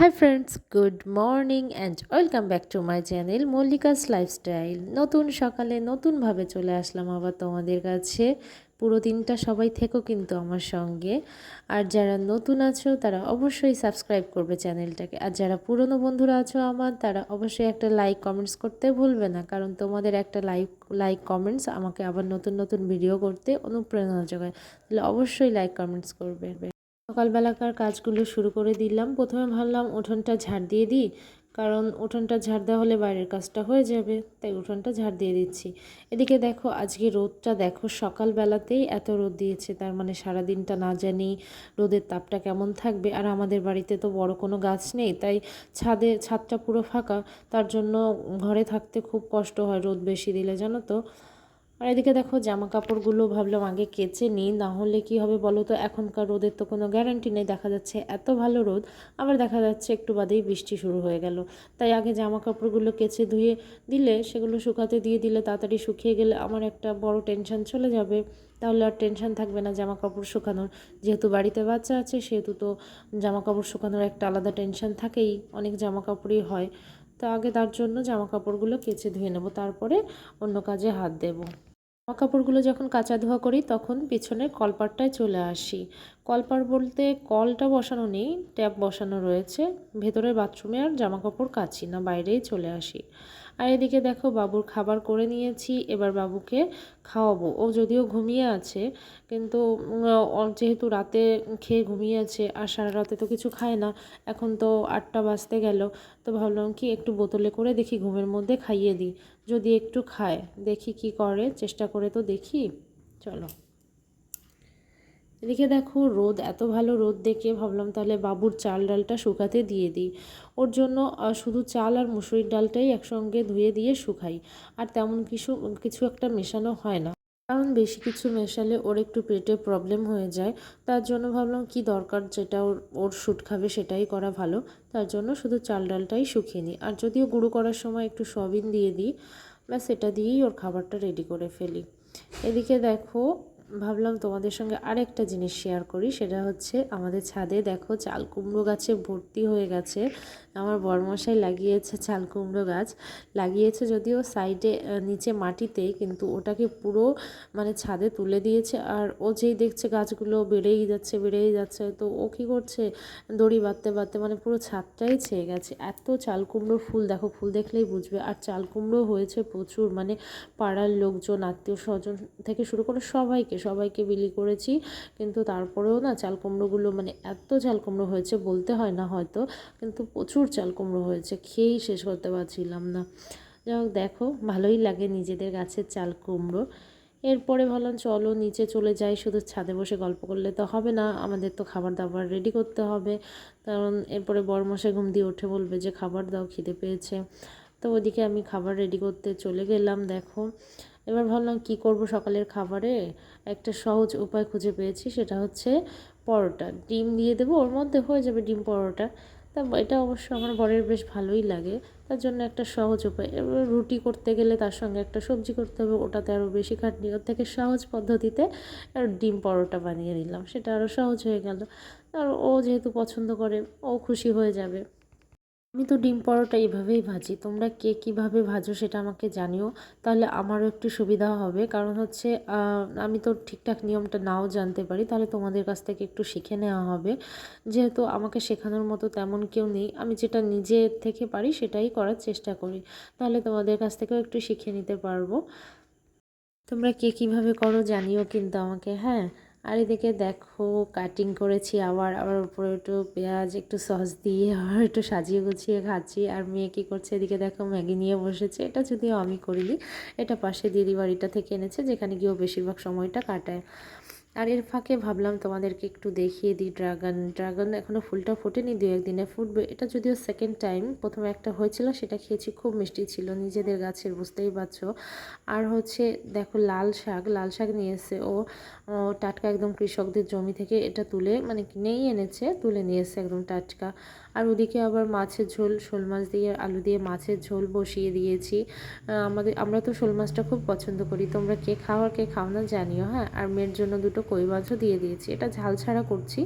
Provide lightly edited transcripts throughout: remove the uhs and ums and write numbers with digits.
Hi friends, good morning and welcome back to my channel Mallika's lifestyle. নতুন সকালে নতুনভাবে চলে আসলাম আবার তোমাদের কাছে। পুরো দিনটা সবাই থেকো কিন্তু আমার সঙ্গে। আর যারা নতুন আছো তারা অবশ্যই সাবস্ক্রাইব করবে চ্যানেলটাকে, আর যারা পুরনো বন্ধুরা আছো আমার, তারা অবশ্যই একটা লাইক কমেন্টস করতে ভুলবে না, কারণ তোমাদের একটা লাইক কমেন্টস আমাকে আবার নতুন নতুন ভিডিও করতে অনুপ্রেরণা যোগায়। তাহলে অবশ্যই লাইক কমেন্টস করবে। সকালবেলাকার কাজগুলো শুরু করে দিলাম। প্রথমে ভাবলাম উঠোনটা ঝাড় দিয়ে দিই, কারণ উঠোনটা ঝাড় দেওয়া হলে বাইরের কাজটা হয়ে যাবে, তাই উঠোনটা ঝাড় দিয়ে দিচ্ছি। এদিকে দেখো আজকে রোদটা দেখো, সকালবেলাতেই এত রোদ দিয়েছে, তার মানে সারাদিনটা না জানি রোদের তাপটা কেমন থাকবে। আর আমাদের বাড়িতে তো বড় কোনো গাছ নেই, তাই ছাদটা পুরো ফাঁকা, তার জন্য ঘরে থাকতে খুব কষ্ট হয় রোদ বেশি দিলে, জানো তো। আর এদিকে দেখো জামা কাপড়গুলো ভাবলাম আগে কেচে নিই, না হলে কী হবে বলো তো, এখনকার রোদের তো কোনো গ্যারান্টি নেই। দেখা যাচ্ছে এত ভালো রোদ, আবার দেখা যাচ্ছে একটু বাদেই বৃষ্টি শুরু হয়ে গেল। তাই আগে জামা কাপড়গুলো কেচে ধুয়ে দিলে, সেগুলো শুকাতে দিয়ে দিলে, তাড়াতাড়ি শুকিয়ে গেলে আমার একটা বড় টেনশন চলে যাবে। তাহলে আর টেনশন থাকবে না জামা কাপড় শুকানোর। যেহেতু বাড়িতে বাচ্চা আছে, সেহেতু তো জামা কাপড় শুকানোর একটা আলাদা টেনশন থাকেই, অনেক জামা কাপড়ই হয়। তো আগে তার জন্য জামা কাপড়গুলো কেচে ধুয়ে নেব, তারপরে অন্য কাজে হাত দেবো। জামা কাপড়গুলো যখন কাচা ধোয়া করি তখন পিছনের কলপাড়টায় চলে আসি। কলপাড় বলতে কলটা বসানো নেই, ট্যাপ বসানো রয়েছে। ভেতরের বাথরুমে আর জামা কাপড় কাচি না, বাইরেই চলে আসি। আর এদিকে দেখো বাবুর খাবার করে নিয়েছি, এবার বাবুকে খাওয়াবো। ও যদিও ঘুমিয়ে আছে, কিন্তু যেহেতু রাতে খেয়ে ঘুমিয়ে আছে, আর সারা রাতে তো কিছু খায় না, এখন তো 8টা বাজতে গেল, তো ভাবলাম কি একটু বোতলে করে দেখি ঘুমের মধ্যে খাইয়ে দিই, যদি একটু খায় দেখি কি করে, চেষ্টা করে তো দেখি। চলো, এদিকে দেখো রোদ, এত ভালো রোদ দেখে ভাবলাম তাহলে বাবুর চাল ডালটা শুকাতে দিয়ে দিই। ওর জন্য শুধু চাল আর মুসুরির ডালটাই একসঙ্গে ধুয়ে দিয়ে শুকাই, আর তেমন কিছু কিছু একটা মেশানো হয় না, কারণ বেশি কিছু মেশালে ওর একটু পেটে প্রবলেম হয়ে যায়। তার জন্য ভাবলাম কি দরকার, যেটা ওর ওর স্যুট খাবে সেটাই করা ভালো। তার জন্য শুধু চাল ডালটাই শুকিয়ে নিই, আর যদিও গুঁড়ো করার সময় একটু সয়াবিন দিয়ে দিই, ব্যাস এটা দিয়েই ওর খাবারটা রেডি করে ফেলি। এদিকে দেখো ভাবলাম তোমাদের সঙ্গে আরেকটা জিনিস শেয়ার করি, সেটা হচ্ছে আমাদের ছাদে দেখো চাল কুমড়ো গাছে ভর্তি হয়ে গেছে। আমার বরমশাই লাগিয়েছে চাল কুমড়ো গাছ, লাগিয়েছে যদিও সাইডে নিচে মাটিতে, কিন্তু ওটাকে পুরো মানে ছাদে তুলে দিয়েছে। আর ও যেই দেখছে গাছগুলো বেড়েই যাচ্ছে, তো ও কী করছে, দড়ি বাঁধতে বাঁধতে মানে পুরো ছাদটাই ছেয়ে গেছে। এত চাল কুমড়োর ফুল দেখো, ফুল দেখলেই বুঝবে। আর চাল কুমড়ো হয়েছে প্রচুর, মানে পাড়ার লোকজন, আত্মীয় স্বজন থেকে শুরু করে সবাইকে বিলি করেছি, কিন্তু তারপরেও না চাল কুমড়োগুলো মানে এত চাল কুমড়ো হয়েছে বলতে হয় না হয়তো, কিন্তু প্রচুর চাল কুমড়ো হয়েছে, খেয়েই শেষ করতে পারছিলাম না। যাই হোক দেখো, ভালোই লাগে নিজেদের গাছের চাল কুমড়ো। এরপরে ভাবলাম চলো নিচে চলে যাই, শুধু ছাদে বসে গল্প করলে তো হবে না, আমাদের তো খাবার দাবার রেডি করতে হবে, কারণ এরপরে বড়মশাই ঘুম দিয়ে উঠে বলবে যে খাবার দাও, খিদে পেয়েছে। তো ওদিকে আমি খাবার রেডি করতে চলে গেলাম। দেখো এবার ভাবলাম কি করব সকালের খাবারে, একটা সহজ উপায় খুঁজে পেয়েছি, সেটা হচ্ছে পরোটা। ডিম দিয়ে দেবো, ওর মধ্যে হয়ে যাবে ডিম পরোটা। তা এটা অবশ্য আমার বরের বেশ ভালোই লাগে, তার জন্য একটা সহজ উপায়। এবার রুটি করতে গেলে তার সঙ্গে একটা সবজি করতে হবে, ওটাতে আরও বেশি খাটনি, ওর থেকে সহজ পদ্ধতিতে আর ডিম পরোটা বানিয়ে নিলাম, সেটা আরও সহজ হয়ে গেল। আর ও যেহেতু পছন্দ করে, ও খুশি হয়ে যাবে। আমি তো ডিম পরোটা এভাবেই ভাজি, তোমরা কে কীভাবে ভাজো সেটা আমাকে জানিও, তাহলে আমারও একটু সুবিধা হবে। কারণ হচ্ছে আমি তো ঠিকঠাক নিয়মটা নাও জানতে পারি, তাহলে তোমাদের কাছ থেকে একটু শিখে নেওয়া হবে। যেহেতু আমাকে শেখানোর মতো তেমন কেউ নেই, আমি যেটা নিজে থেকে পারি সেটাই করার চেষ্টা করি, তাহলে তোমাদের কাছ থেকেও একটু শিখে নিতে পারবো। তোমরা কে কীভাবে করো জানিও কিন্তু আমাকে, হ্যাঁ। আর এদিকে দেখো কাটিং করেছি, আবার উপরে একটু পেঁয়াজ, একটু সস দিয়ে আবার একটু সাজিয়ে গুছিয়ে খাচ্ছি। আর মেয়ে কী করছে, এদিকে দেখো ম্যাগি নিয়ে বসেছে, এটা যদিও আমি করিনি, এটা পাশে দিদি বাড়িটা থেকে এনেছে, যেখানে গিয়েও বেশিরভাগ সময়টা কাটায়। আর এর ফাঁকে ভাবলাম তোমাদেরকে একটু দেখিয়ে দিই ড্রাগন এখনও ফুলটা ফোটেনি, 2-1 দিনে ফুটবে। এটা যদিও সেকেন্ড টাইম, প্রথমে একটা হয়েছিল সেটা খেয়েছি, খুব মিষ্টি ছিল, নিজেদের গাছের, বুঝতেই পারছো। আর হচ্ছে দেখো লাল শাক নিয়ে এসে ও টাটকা একদম কৃষকদের জমি থেকে এটা তুলে, মানে কিনেই এনেছে, তুলে নিয়ে এসে একদম টাটকা। আর ওদিকে আবার মাছের ঝোল, শোল মাছ দিয়ে আলু দিয়ে মাছের ঝোল বসিয়ে দিয়েছি। আমরা তো শোল মাছটা খুব পছন্দ করি, তোমরা কে খাও আর কে খাও না জানিও। হ্যাঁ, আর মেয়ের জন্য দুটো কই মাছও দিয়ে দিয়েছি। এটা ঝাল ছাড়া করছি,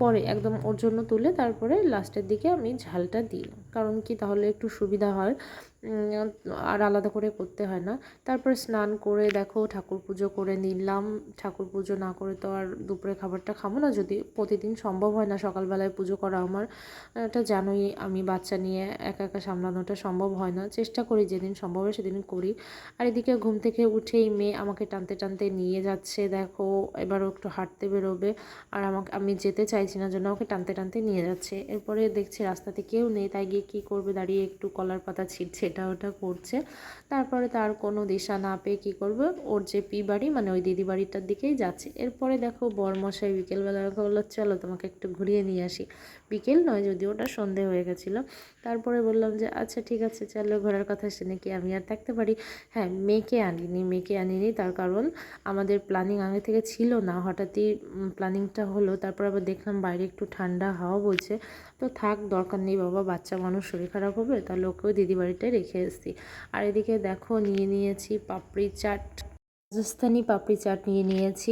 পরে একদম ওর জন্য তুলে তারপরে লাস্টের দিকে আমি ঝালটা দিই, কারণ কি তাহলে একটু সুবিধা হয়, আর আলাদা করে করতে হয় না। তারপর স্নান করে দেখো ঠাকুর পুজো করে নিলাম। ঠাকুর পুজো না করে তো আর দুপুরে খাবারটা খাবো না, যদি প্রতিদিন সম্ভব হয় না সকালবেলায় পুজো করা আমার। এটা জানোই, আমি বাচ্চা নিয়ে একা একা সামলানোটা সম্ভব হয় না, চেষ্টা করি যেদিন সম্ভব হয় সেদিন করি। আর এদিকে ঘুম থেকে উঠেই মেয়ে আমাকে টানতে টানতে নিয়ে যাচ্ছে, দেখো এবারও একটু হাঁটতে বেরোবে, আর আমি যেতে চাইছি না জন্য আমাকে টানতে টানতে নিয়ে যাচ্ছে। এরপরে দেখছে রাস্তাতে কেউ নেই, তাই গিয়ে কী করবে, দাঁড়িয়ে একটু কলার পাতা ছিঁড়ছে, এটা ওটা করছে। তারপরে তার কোনো দিশা না পেয়ে কী করবে, ওর যে পি বাড়ি মানে ওই দিদি বাড়িটার দিকেই যাচ্ছে। এরপরে দেখো বরমশাই বিকেলবেলা আমাকে বললো চলো তোমাকে একটু ঘুরিয়ে নিয়ে আসি। বিকেল নয়, যদিও ওটা সন্ধে হয়ে গেছিলো। তারপরে বললাম যে আচ্ছা ঠিক আছে চলো, ঘোরার কথা শুনে কি আমি আর থাকতে পারি। হ্যাঁ, মেয়েকে আনিনি, তার কারণ আমাদের প্ল্যানিং আগে থেকে ছিল না, হঠাৎই প্ল্যানিংটা হলো। তারপর আবার দেখলাম বাইরে একটু ঠান্ডা হাওয়া বলছে, তো থাক দরকার নেই বাবা, বাচ্চা মানুষ শরীর খারাপ হবে, তাহলে ওকেও দিদি বাড়িটায় রেখে এসেছি। আর এদিকে দেখো নিয়েছি পাপড়ি চাট, রাজস্থানি পাপড়ি চাট নিয়েছি।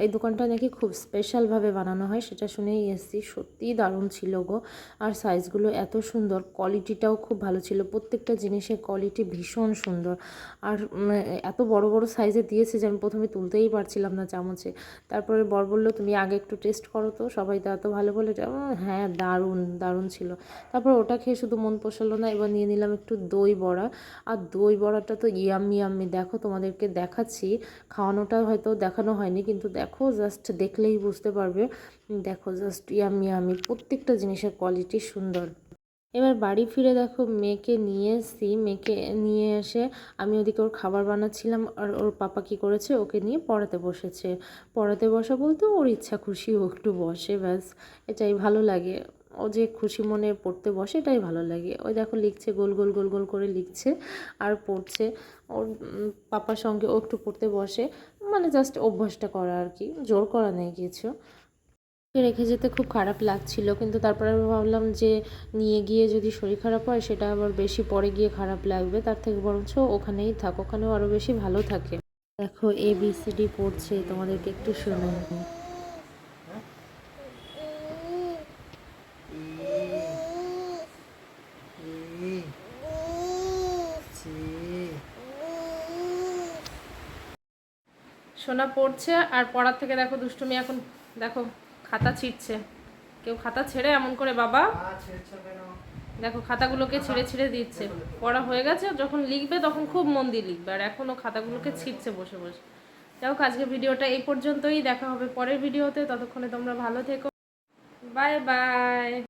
এই দোকানটা নাকি খুব স্পেশালভাবে বানানো হয়, সেটা শুনেই এসেছি। সত্যিই দারুণ ছিল গো, আর সাইজগুলো এত সুন্দর, কোয়ালিটিটাও খুব ভালো ছিল, প্রত্যেকটা জিনিসের কোয়ালিটি ভীষণ সুন্দর। আর এত বড় বড় সাইজে দিয়েছে যে আমি প্রথমে তুলতেই পারছিলাম না চামচে। তারপরে বর বললো তুমি আগে একটু টেস্ট করো তো, সবাই তো এত ভালো বলে। হ্যাঁ, দারুণ ছিল। তারপর ওটা খেয়ে শুধু মন পোষালো না, এবার নিয়ে নিলাম একটু দই বড়া। আর দই বড়াটা তো ইয়াম্মি, দেখো তোমাদেরকে দেখাচ্ছি, খাওয়ানোটা হয়তো দেখানো হয়নি, কিন্তু দেখো জাস্ট দেখলেই বুঝতে পারবে। দেখো জাস্ট ইয়াম্মি, প্রত্যেকটা জিনিসের কোয়ালিটি সুন্দর। এবার বাড়ি ফিরে দেখো মেয়েকে নিয়ে এসেছি, মেয়েকে নিয়ে এসে আমি ওদিকে ওর খাবার বানাচ্ছিলাম, আর ওর পাপা কী করেছে, ওকে নিয়ে পড়াতে বসেছে। পড়াতে বসা বলতে ওর ইচ্ছা খুশি ও একটু বসে, ব্যাস এটাই ভালো লাগে। ও যে খুশি মনে পড়তে বসে এটাই ভালো লাগে। ওই দেখো লিখছে, গোল করে লিখছে আর পড়ছে। ওর পাপার সঙ্গে ও একটু পড়তে বসে, মানে জাস্ট অভ্যাসটা করা আর কি, জোর করা নেই কিছু। রেখে যেতে খুব খারাপ লাগছিল, কিন্তু তারপরে আমি ভাবলাম যে নিয়ে গিয়ে যদি শরীর খারাপ হয় সেটা আবার বেশি পরে গিয়ে খারাপ লাগবে, তার থেকে বরঞ্চ ওখানেই থাক, ওখানেও আরও বেশি ভালো থাকে। দেখো ABCD পড়ছে, তোমাদেরকে একটু শোনাই। সোনা পড়ছে, আর পড়ার থেকে দেখো দুষ্টুমি এখন, দেখো খাতা ছিঁড়ছে। কেউ খাতা ছেড়ে এমন করে বাবা, দেখো খাতাগুলোকে ছিঁড়ে দিচ্ছে। পড়া হয়ে গেছে, যখন লিখবে তখন খুব মন দিয়ে লিখবে, আর এখনও খাতাগুলোকে ছিঁড়ছে বসে বসে। যাই হোক, আজকে ভিডিওটা এই পর্যন্তই, দেখা হবে পরের ভিডিওতে, ততক্ষণে তোমরা ভালো থেকো, বাই বাই।